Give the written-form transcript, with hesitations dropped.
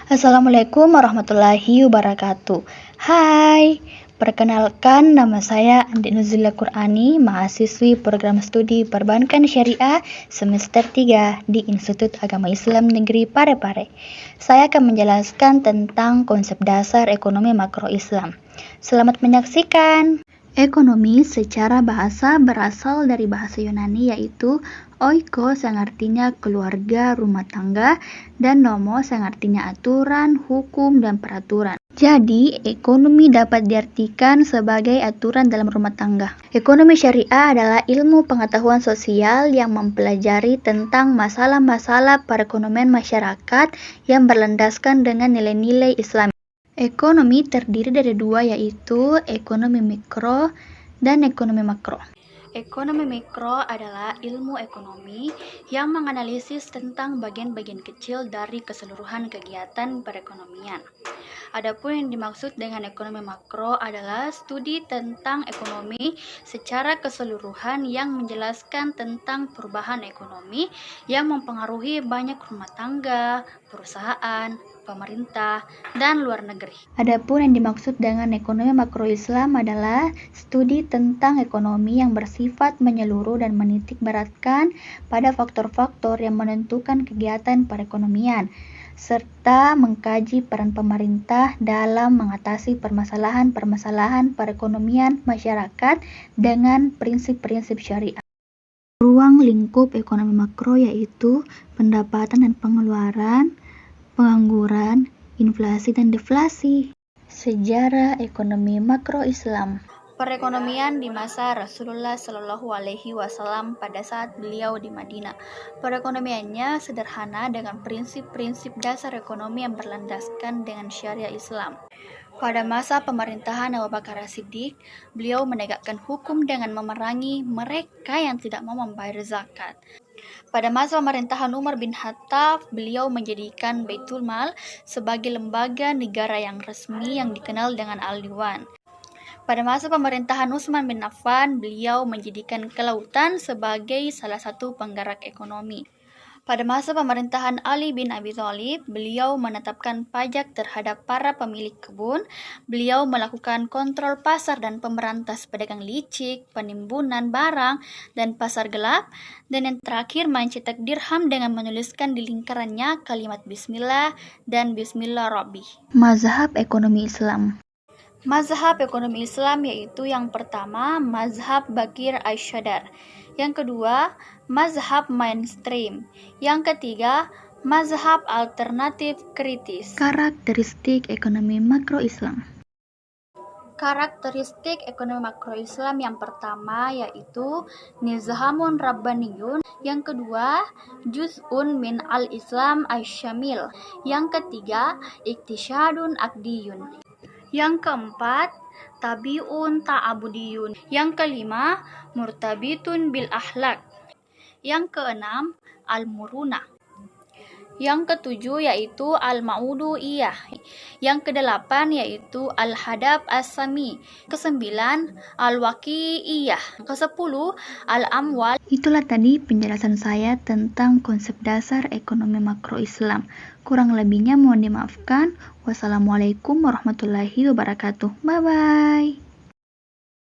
Assalamualaikum warahmatullahi wabarakatuh. Hai, perkenalkan nama saya Andi Nuzula Qur'ani, mahasiswi program studi Perbankan Syariah semester 3 di Institut Agama Islam Negeri Parepare. Saya akan menjelaskan tentang konsep dasar ekonomi makro Islam. Selamat menyaksikan. Ekonomi secara bahasa berasal dari bahasa Yunani yaitu oikos yang artinya keluarga, rumah tangga, dan nomos yang artinya aturan, hukum, dan peraturan. Jadi, ekonomi dapat diartikan sebagai aturan dalam rumah tangga. Ekonomi syariah adalah ilmu pengetahuan sosial yang mempelajari tentang masalah-masalah perekonomian masyarakat yang berlandaskan dengan nilai-nilai Islam. Ekonomi terdiri dari dua, yaitu ekonomi mikro dan ekonomi makro. Ekonomi mikro adalah ilmu ekonomi yang menganalisis tentang bagian-bagian kecil dari keseluruhan kegiatan perekonomian. Adapun yang dimaksud dengan ekonomi makro adalah studi tentang ekonomi secara keseluruhan yang menjelaskan tentang perubahan ekonomi yang mempengaruhi banyak rumah tangga, perusahaan, pemerintah, dan luar negeri. Adapun yang dimaksud dengan ekonomi makro Islam adalah studi tentang ekonomi yang bersifat menyeluruh dan menitik beratkan pada faktor-faktor yang menentukan kegiatan perekonomian, serta mengkaji peran pemerintah dalam mengatasi permasalahan-permasalahan perekonomian masyarakat dengan prinsip-prinsip syariah. Ruang lingkup ekonomi makro yaitu pendapatan dan pengeluaran, pengangguran, inflasi, dan deflasi. Sejarah ekonomi makro Islam. Perekonomian di masa Rasulullah Shallallahu Alaihi Wasallam pada saat beliau di Madinah. Perekonomiannya sederhana dengan prinsip-prinsip dasar ekonomi yang berlandaskan dengan syariah Islam. Pada masa pemerintahan Abu Bakar As-Siddiq, beliau menegakkan hukum dengan memerangi mereka yang tidak mau membayar zakat. Pada masa pemerintahan Umar bin Khattab, beliau menjadikan Baitul Mal sebagai lembaga negara yang resmi yang dikenal dengan Al-Diwan. Pada masa pemerintahan Utsman bin Affan, beliau menjadikan kelautan sebagai salah satu penggerak ekonomi. Pada masa pemerintahan Ali bin Abi Thalib, beliau menetapkan pajak terhadap para pemilik kebun. Beliau melakukan kontrol pasar dan pemberantas pedagang licik, penimbunan barang, dan pasar gelap. Dan yang terakhir, mencetak dirham dengan menuliskan di lingkarannya kalimat Bismillah dan Bismillah Rabbi. Mazhab ekonomi Islam. Mazhab ekonomi Islam yaitu yang pertama, Mazhab Bakir Asyadar. Yang kedua, Mazhab Mainstream. Yang ketiga, Mazhab Alternatif Kritis. Karakteristik ekonomi makro Islam. Karakteristik ekonomi makro Islam yang pertama yaitu Nizhamun Rabbaniyun. Yang kedua, Juz'un min al-Islam Asyamil. Yang ketiga, Iktisyadun Akdiyun. Yang keempat, Tabi'un Ta'abudiyun. Yang kelima, Murtabitun bil Akhlak. Yang keenam, Al-Muruna. Yang ketujuh yaitu Al-Ma'udiyah. Yang kedelapan yaitu Al-Hadab As-Sami. Kesembilan, Al-Waqi'iyah. Kesepuluh, Al-Amwal. Itulah tadi penjelasan saya tentang konsep dasar ekonomi makro Islam. Kurang lebihnya mohon dimaafkan. Wassalamualaikum warahmatullahi wabarakatuh. Bye-bye.